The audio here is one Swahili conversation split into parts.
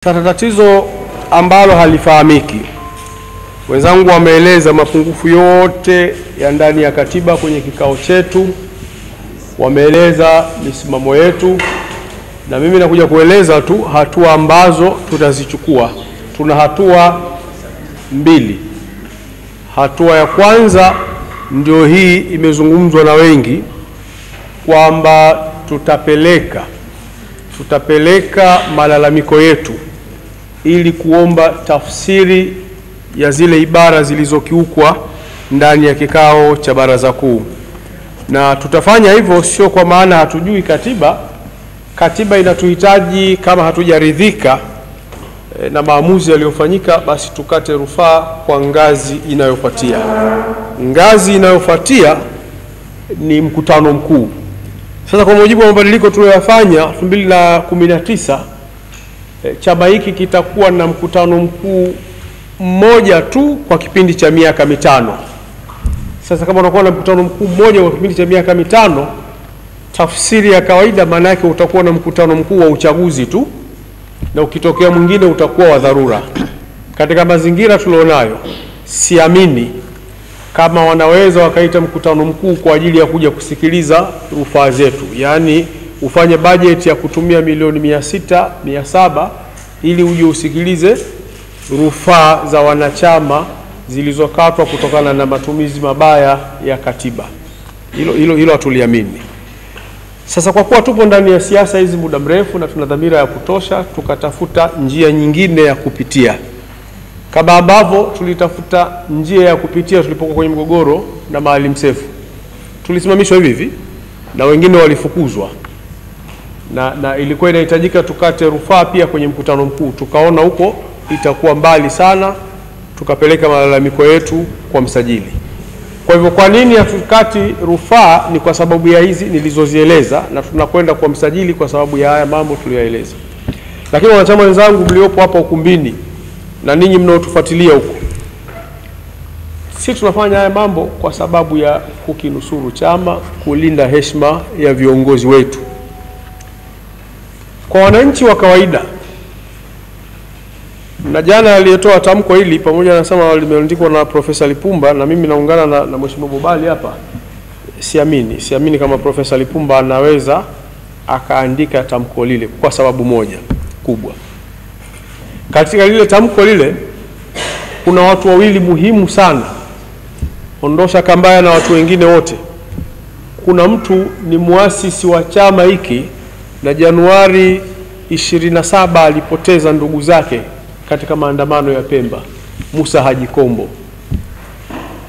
Tatizo ambalo halifahamiki. Wenzangu wameeleza mapungufu yote ya ndani ya katiba kwenye kikao chetu, wameeleza misimamo yetu, na mimi nakuja kueleza tu hatua ambazo tutazichukua. Tuna hatua mbili. Hatua ya kwanza ndio hii imezungumzwa na wengi, kwamba tutapeleka malalamiko yetu ili kuomba tafsiri ya zile ibara zilizokiukwa ndani ya kikao cha Baraza Kuu. Na tutafanya hivyo sio kwa maana hatujui katiba. Katiba inatuhitaji, kama hatujaridhika na maamuzi yaliyofanyika, basi tukate rufaa kwa ngazi inayofuatia. Ngazi inayofuatia ni mkutano mkuu. Sasa kwa mujibu wa mabadiliko tuliyofanya 2019, chama hiki kitakuwa na mkutano mkuu mmoja tu kwa kipindi cha miaka mitano. Sasa kama unakuwa na mkutano mkuu mmoja kwa kipindi cha miaka mitano, tafsiri ya kawaida maana yake utakuwa na mkutano mkuu wa uchaguzi tu, na ukitokea mwingine utakuwa wa dharura. Katika mazingira tulionayo, siamini kama wanaweza wakaita mkutano mkuu kwa ajili ya kuja kusikiliza rufaa zetu. Yaani ufanye budget ya kutumia milioni 600, 700 ili uje usikilize rufaa za wanachama zilizokatwa kutokana na matumizi mabaya ya katiba. Hilo hatuliamini. Sasa kwa kuwa tupo ndani ya siasa hizi muda mrefu na tuna dhamira ya kutosha, tukatafuta njia nyingine ya kupitia. Kama ambavyo tulitafuta njia ya kupitia tulipokuwa kwenye mgogoro na Maalim Seif. Tulisimamishwa hivi na wengine walifukuzwa. Na ilikuwa inahitajika tukate rufaa pia kwenye mkutano mkuu. Tukaona huko itakuwa mbali sana, tukapeleka malalamiko yetu kwa msajili. Kwa hivyo kwa nini hatukati rufaa? Ni kwa sababu ya hizi nilizozieleza, na tunakwenda kwa msajili kwa sababu ya haya mambo tuliyoeleza. Lakini wanachama wenzangu mliopo hapa ukumbini na ninyi mnaotufuatilia huko, sisi tunafanya haya mambo kwa sababu ya kukinusuru chama, kulinda heshima ya viongozi wetu. Kwa wananchi wa kawaida, na jana aliyetoa tamko hili pamoja na sama limeandikwa na Profesa Lipumba, na mimi naungana na Mheshimiwa Bobali hapa, siamini kama Profesa Lipumba anaweza akaandika tamko lile kwa sababu moja kubwa. Katika lile tamko lile kuna watu wawili muhimu sana, ondosha Kambaya na watu wengine wote. Kuna mtu ni muasisi wa chama hiki, na Januari 27 alipoteza ndugu zake katika maandamano ya Pemba, Musa Haji Kombo.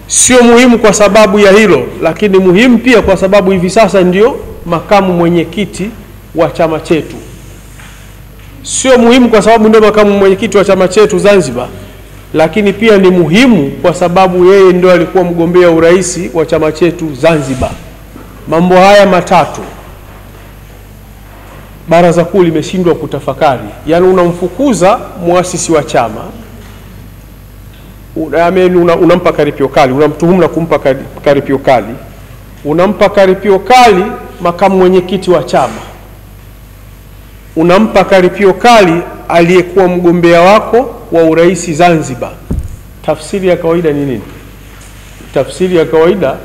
Sio muhimu kwa sababu ya hilo, lakini muhimu pia kwa sababu hivi sasa ndio makamu mwenyekiti wa chama chetu. Sio muhimu kwa sababu ndio makamu mwenyekiti wa chama chetu Zanzibar, lakini pia ni muhimu kwa sababu yeye ndio alikuwa mgombea urais wa chama chetu Zanzibar. Mambo haya matatu Baraza Kuu limeshindwa kutafakari. Yaani unamfukuza muasisi wa chama, unampa karipio kali, unamtuhumu na kumpa karipio kali, unampa karipio kali makamu mwenyekiti wa chama, unampa karipio kali aliyekuwa mgombea wako wa urais Zanzibar. Tafsiri ya kawaida ni nini? Tafsiri ya kawaida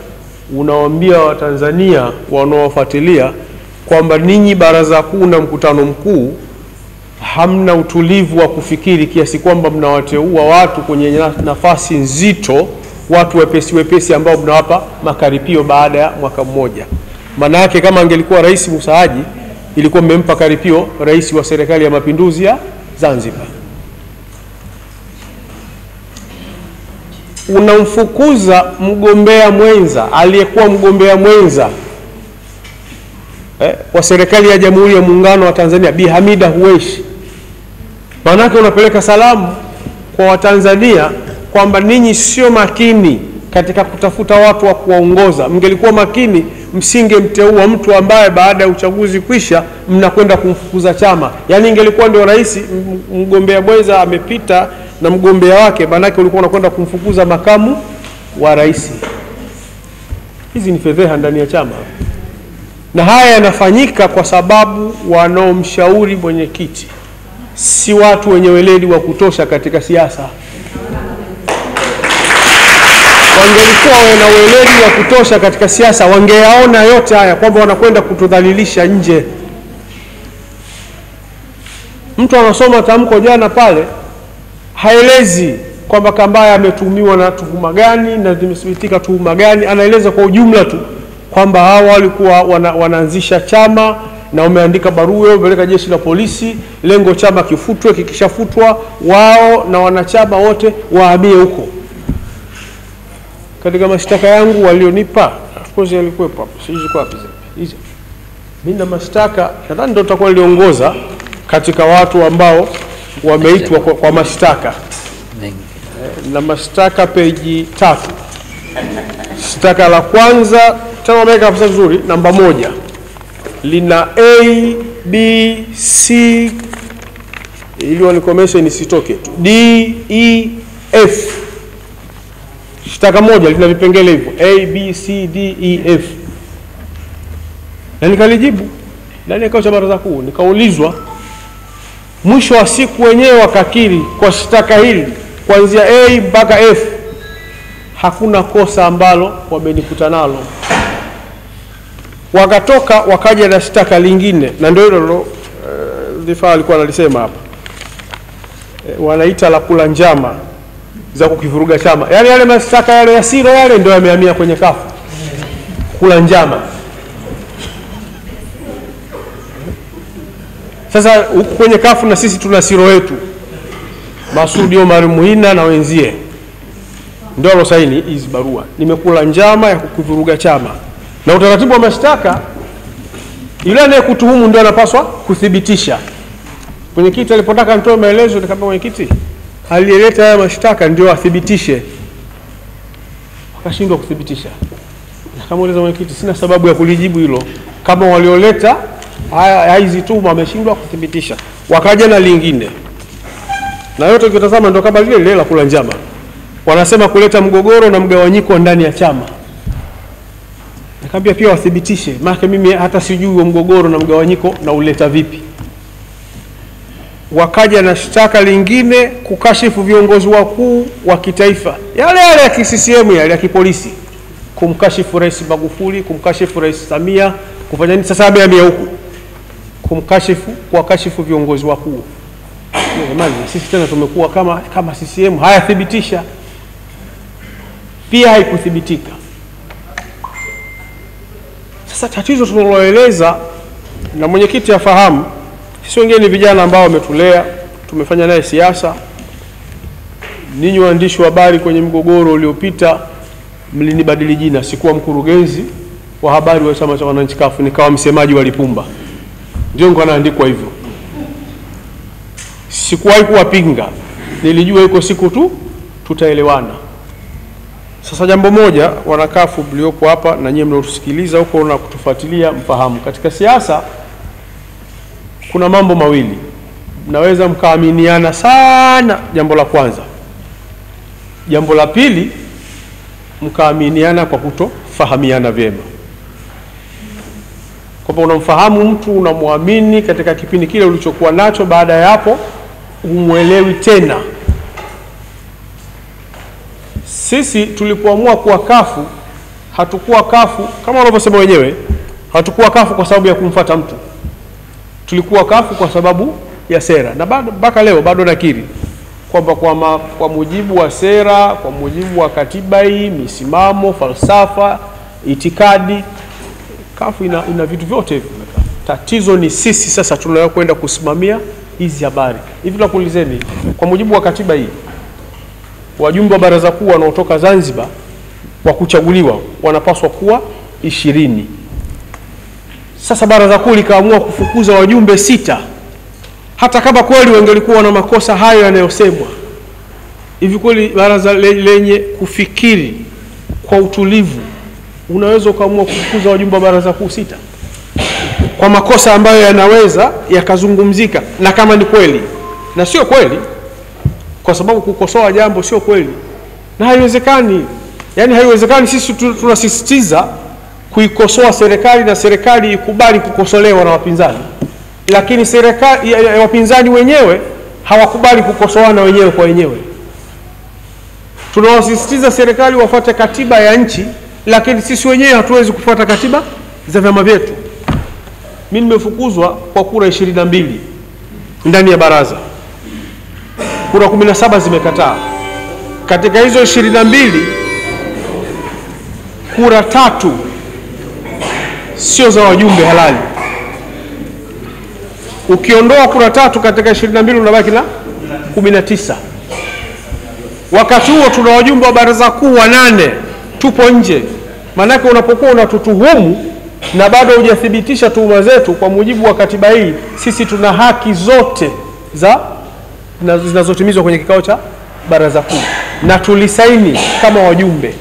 unawaambia Watanzania wanaofuatilia kwamba ninyi Baraza Kuu na mkutano mkuu hamna utulivu wa kufikiri kiasi kwamba mnawateua watu kwenye nafasi nzito, watu wepesi ambao mnawapa makaripio baada ya mwaka mmoja. Maana yake kama angelikuwa Rais Musa Haji, ilikuwa mmempa karipio rais wa Serikali ya Mapinduzi ya Zanzibar. Unamfukuza mgombea mwenza, aliyekuwa mgombea mwenza wa serikali ya Jamhuri ya Muungano wa Tanzania, Bi Hamida Huweshi. Maana yake unapeleka salamu kwa Watanzania kwamba ninyi sio makini katika kutafuta watu wa kuwaongoza. Mngelikuwa makini, msingemteua mtu ambaye baada ya uchaguzi kwisha mnakwenda kumfukuza chama. Yaani ingelikuwa ndio rais mgombea mwenza amepita na mgombea wake, maana yake ulikuwa unakwenda kumfukuza makamu wa rais. Hizi ni fedheha ndani ya chama. Na haya yanafanyika kwa sababu wanaomshauri mwenyekiti si watu wenye weledi wa kutosha katika siasa. Wangelikuwa wana weledi wa kutosha katika siasa, wangeyaona yote haya kwamba wanakwenda kutudhalilisha nje. Mtu anasoma tamko jana pale, haelezi kwamba Kambaya ametuhumiwa na tuhuma gani na zimethibitika tuhuma gani. Anaeleza kwa ujumla tu kwamba hawa walikuwa wanaanzisha chama na wameandika barua wapeleka jeshi la polisi, lengo chama kifutwe, kikishafutwa wao na wanachama wote wahamie huko. Katika mashtaka yangu walionipa, of course yalikuwepo hapo, siji kwa wapi hizo. Mimi na mashtaka nadhani ndio tutakuwa niliongoza katika watu ambao wameitwa kwa mashtaka. Na mashtaka peji 3. Shtaka la kwanza tena wameweka hapa vizuri, namba 1. Lina A, B, C, ili wanikomeshe nisitoke tu, D, E, F. Shtaka moja lina vipengele hivyo A, B, C, D, E, F. Na nikalijibu ndani ya kikao cha baraza kuu, nikaulizwa. Mwisho wa siku wenyewe wakakiri kwa shtaka hili kuanzia A mpaka F hakuna kosa ambalo wamenikuta nalo. Wakatoka wakaja na shtaka lingine, na ndio hilo Dhifaa alikuwa analisema hapa, wanaita la kula njama za kukivuruga chama. Yaani yale mashtaka yale ya siro yale ndio yamehamia kwenye kafu, kula njama. Sasa huku kwenye kafu na sisi tuna siro wetu, Masudi Omar Muhina na wenzie ndio walosaini hizi barua. Nimekula njama ya kukivuruga chama. Na utaratibu wa mashtaka, yule anayekutuhumu ndio anapaswa kuthibitisha. Mwenyekiti alipotaka nitoe maelezo, nikamwambia mwenyekiti, aliyeleta haya mashtaka ndio athibitishe. Wakashindwa kuthibitisha. Nikamuuliza mwenyekiti, sina sababu ya kulijibu hilo kama walioleta hizi tuhuma wameshindwa kuthibitisha. Wakaja na lingine. Na yote ukitazama ndio kama lile la kula njama. Wanasema kuleta mgogoro na mgawanyiko ndani ya chama. Nikamwambia pia wathibitishe, maana mimi hata sijui wa mgogoro na mgawanyiko na uleta vipi. Wakaja na shtaka lingine kukashifu viongozi wakuu wa kitaifa. Yale ya CCM, yale ya kipolisi. Kumkashifu Rais Magufuli, kumkashifu Rais Samia, kufanya nini sasa amehamia huku? Kumkashifu, kuwakashifu viongozi wakuu. Jamani, sisi tena tumekuwa kama CCM hayathibitisha. Pia haikuthibitika. Sasa tatizo tunaloeleza na mwenyekiti afahamu, sisi wengine ni vijana ambao wametulea, tumefanya naye siasa. Ninyi waandishi wa habari kwenye mgogoro uliopita mlinibadili jina, sikuwa mkurugenzi wa habari wa chama cha wananchi kafu, nikawa msemaji wa Lipumba. Ndio ngo anaandikwa hivyo. Sikuwahi kuwapinga. Nilijua iko siku tu tutaelewana. Sasa jambo moja, wanakafu mliopo hapa na nyinyi mnaotusikiliza huko na kutufuatilia mfahamu, katika siasa kuna mambo mawili. Mnaweza mkaaminiana sana, jambo la kwanza. Jambo la pili, mkaaminiana kwa kutofahamiana vyema. Kwa unamfahamu mtu, unamwamini katika kipindi kile ulichokuwa nacho, baada ya hapo umuelewi tena. Sisi tulipoamua kuwa kafu, hatukuwa kafu kama wanavyosema wenyewe, hatukuwa kafu kwa sababu ya kumfuata mtu. Tulikuwa kafu kwa sababu ya sera. Na mpaka leo bado nakiri kwamba kwa mujibu wa sera, kwa mujibu wa katiba hii, misimamo, falsafa, itikadi, kafu ina vitu vyote hivyo. Tatizo ni sisi sasa tunayokwenda kusimamia hizi habari. Hivi tunakuulizeni, kwa mujibu wa katiba hii, wajumbe wa baraza kuu wanaotoka Zanzibar wa kuchaguliwa wanapaswa kuwa 20. Sasa baraza kuu likaamua kufukuza wajumbe 6. Hata kama kweli wangelikuwa na makosa hayo yanayosemwa. Hivi kweli baraza lenye kufikiri kwa utulivu unaweza ukaamua kufukuza wajumbe wa baraza kuu 6 kwa makosa ambayo yanaweza yakazungumzika? Na kama ni kweli na sio kweli, kwa sababu kukosoa jambo sio kweli na haiwezekani. Yani haiwezekani sisi tunasisitiza kuikosoa serikali na serikali ikubali kukosolewa na wapinzani. lakini serikali wapinzani wenyewe hawakubali kukosoana wenyewe kwa wenyewe. Tunawasisitiza serikali wafuate katiba ya nchi, lakini sisi wenyewe hatuwezi kufuata katiba za vyama vyetu. Mimi nimefukuzwa kwa kura 22 ndani ya baraza. Kura 17 zimekataa. Katika hizo 22 kura 3 sio za wajumbe halali. Ukiondoa kura 3 katika 22 unabaki na 19. Wakati huo tuna wajumbe wa baraza kuu 8 tupo nje. Manake unapokuwa unatutuhumu na bado hujathibitisha tuhuma zetu, kwa mujibu wa katiba hii sisi tuna haki zote zinazotimizwa kwenye kikao cha baraza kuu na tulisaini kama wajumbe.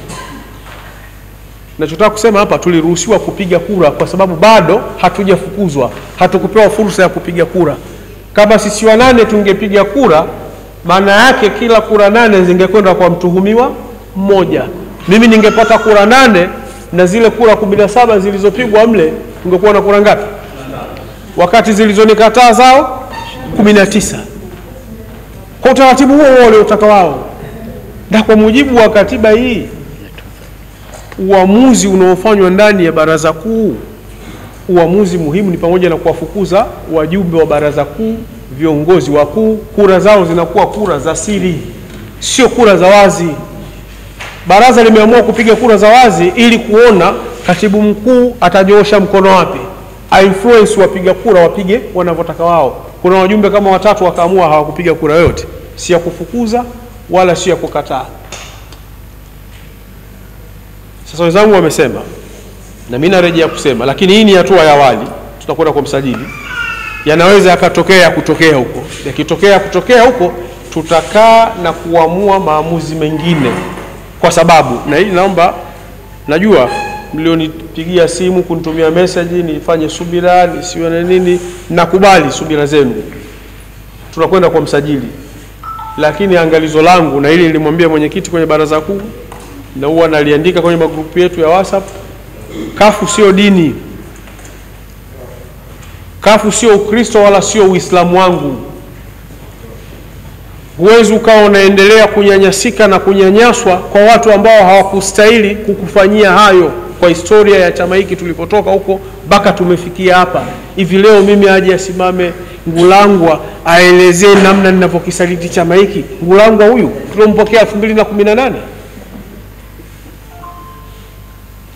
Nachotaka kusema hapa, tuliruhusiwa kupiga kura kwa sababu bado hatujafukuzwa, hatukupewa fursa ya kupiga kura. Kama sisi 8 tungepiga kura, maana yake kila kura 8 zingekwenda kwa mtuhumiwa mmoja. Mimi ningepata kura 8 na zile kura 17 zilizopigwa mle ungekuwa na kura ngapi? Wakati zilizonikataa zao 19. Kwa utaratibu huo waliotaka wao. Na kwa mujibu wa katiba hii, uamuzi unaofanywa ndani ya baraza kuu, uamuzi muhimu ni pamoja na kuwafukuza wajumbe wa baraza kuu, viongozi wakuu. Kura zao zinakuwa kura za siri, sio kura za wazi. Baraza limeamua kupiga kura za wazi ili kuona katibu mkuu atanyoosha mkono wapi, influence wapiga kura wapige wanavyotaka wao. Kuna wajumbe kama 3 wakaamua hawakupiga kura yote, si ya kufukuza wala si ya kukataa. Sasa wenzangu wamesema na mimi narejea kusema, lakini hii ni hatua ya awali, tutakwenda kwa msajili. Yanaweza yakatokea kutokea huko. Yakitokea kutokea huko, tutakaa na kuamua maamuzi mengine. Kwa sababu, na hii naomba, najua mlionipigia simu kunitumia message nifanye subira, nisiwe na nini, nakubali subira zenu. Tunakwenda kwa msajili. Lakini angalizo langu, na hili nilimwambia mwenyekiti kwenye baraza kuu na huwa naliandika kwenye magrupu yetu ya WhatsApp, kafu sio dini. Kafu sio Ukristo wala sio Uislamu wangu. Huwezi ukawa unaendelea kunyanyasika na kunyanyaswa kwa watu ambao hawakustahili kukufanyia hayo. Kwa historia ya chama hiki tulipotoka huko mpaka tumefikia hapa. Hivi leo mimi aje asimame Ngulangwa aelezee namna ninavyokisaliti chama hiki? Ngulangwa huyu tulompokea 2018.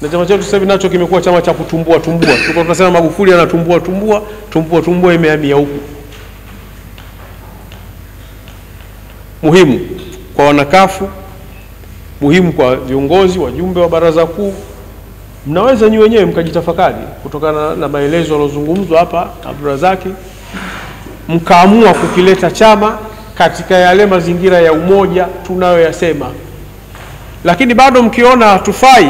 Na chama chetu sasa hivi nacho kimekuwa chama cha kutumbua. Tulikuwa tunasema Magufuli anatumbua, imehamia huko. Muhimu kwa wanakafu, muhimu kwa viongozi, wajumbe wa baraza kuu, mnaweza nyinyi wenyewe mkajitafakari kutokana na maelezo yaliyozungumzwa hapa Abdurazaki, mkaamua kukileta chama katika yale mazingira ya umoja tunayoyasema. Lakini bado mkiona hatufai,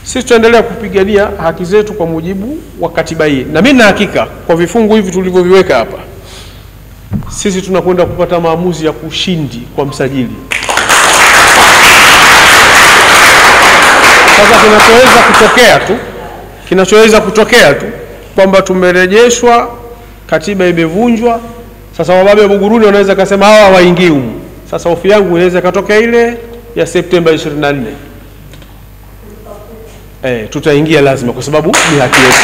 sisi tutaendelea kupigania haki zetu kwa mujibu wa katiba hii. Na mimi na hakika kwa vifungu hivi tulivyoviweka hapa, sisi tunakwenda kupata maamuzi ya kushindi kwa msajili. Sasa kinachoweza kutokea tu kwamba tumerejeshwa, katiba imevunjwa. Sasa wababe wa Buguruni wanaweza kusema hawa waingii humu. Sasa hofu yangu inaweza katokea ile ya Septemba 24. Tutaingia lazima kwa sababu ni haki yetu.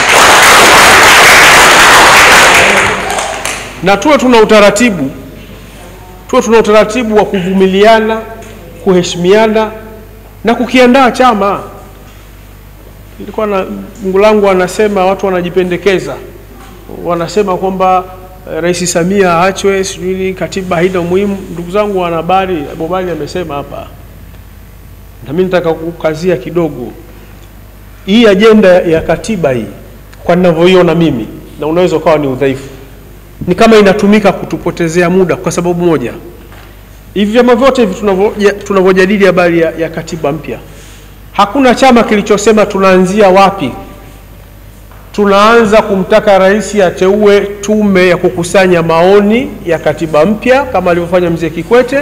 Na tuwe tuna utaratibu wa kuvumiliana, kuheshimiana na kukiandaa chama. Nilikuwa na Ngulangu anasema watu wanajipendekeza. Wanasema kwamba Rais Samia aachwe, sijui katiba haina muhimu. Ndugu zangu wanahabari, Bobali amesema hapa. Na mimi nataka kukazia kidogo. Hii agenda ya katiba hii kwa ninavyoiona mimi, na unaweza ukawa ni udhaifu, ni kama inatumika kutupotezea muda kwa sababu moja. Hivi vyama vyote hivi tunavyojadili habari ya katiba mpya, hakuna chama kilichosema tunaanzia wapi. Tunaanza kumtaka rais ateue tume ya kukusanya maoni ya katiba mpya kama alivyofanya mzee Kikwete,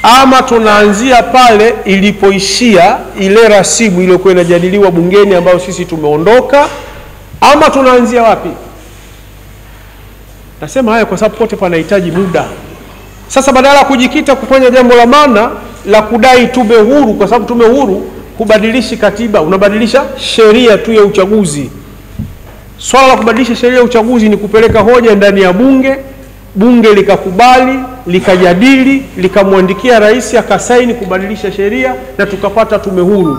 ama tunaanzia pale ilipoishia ile rasimu iliyokuwa inajadiliwa bungeni ambayo sisi tumeondoka, ama tunaanzia wapi? Nasema haya kwa sababu pote panahitaji muda. Sasa badala ya kujikita kufanya jambo la maana la kudai tume huru, kwa sababu tume huru kubadilishi katiba, unabadilisha sheria tu ya uchaguzi. Swala la kubadilisha sheria ya uchaguzi ni kupeleka hoja ndani ya bunge, bunge likakubali, likajadili, likamwandikia rais akasaini kubadilisha sheria na tukapata tume huru.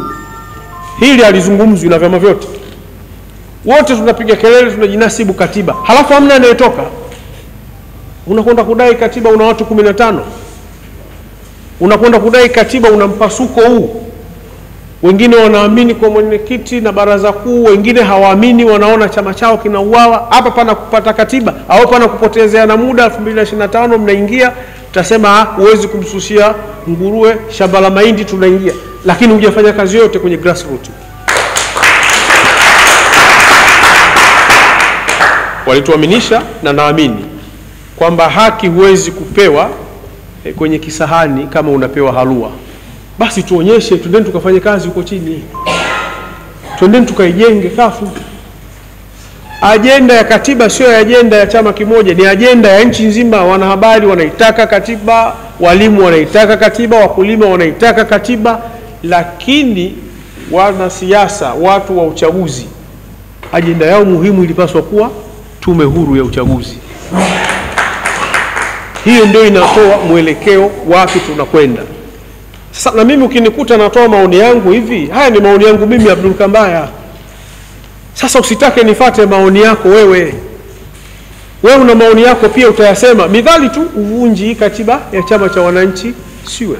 Hili halizungumzwi na vyama vyote. Wote tunapiga kelele, tunajinasibu katiba. Halafu hamna anayetoka. Unakwenda kudai katiba una watu 15. Unakwenda kudai katiba una mpasuko huu. Wengine wanaamini kwa mwenyekiti na baraza kuu, wengine hawaamini, wanaona chama chao kinauawa. Hapa pana kupata katiba au pana kupotezea na muda. 2025 mnaingia, tutasema huwezi kumsusia nguruwe shamba la mahindi, tunaingia. Lakini hujafanya kazi yote kwenye grassroots. Walituaminisha na naamini kwamba haki huwezi kupewa kwenye kisahani kama unapewa halua. Basi tuonyeshe, twendeni tukafanye kazi huko chini. Twendeni tukaijenge kafu. Ajenda ya katiba sio ajenda ya chama kimoja, ni ajenda ya nchi nzima. Wanahabari wanaitaka katiba, walimu wanaitaka katiba, wakulima wanaitaka katiba, lakini wanasiasa, watu wa uchaguzi, ajenda yao muhimu ilipaswa kuwa tume huru ya uchaguzi. Hiyo ndio inatoa mwelekeo wapi tunakwenda. Sasa na mimi ukinikuta natoa maoni yangu hivi, haya ni maoni yangu mimi Abdul Kambaya. Sasa usitake nifate maoni yako wewe. Wewe una maoni yako pia utayasema. Midhali tu uvunji katiba ya chama cha wananchi siwe.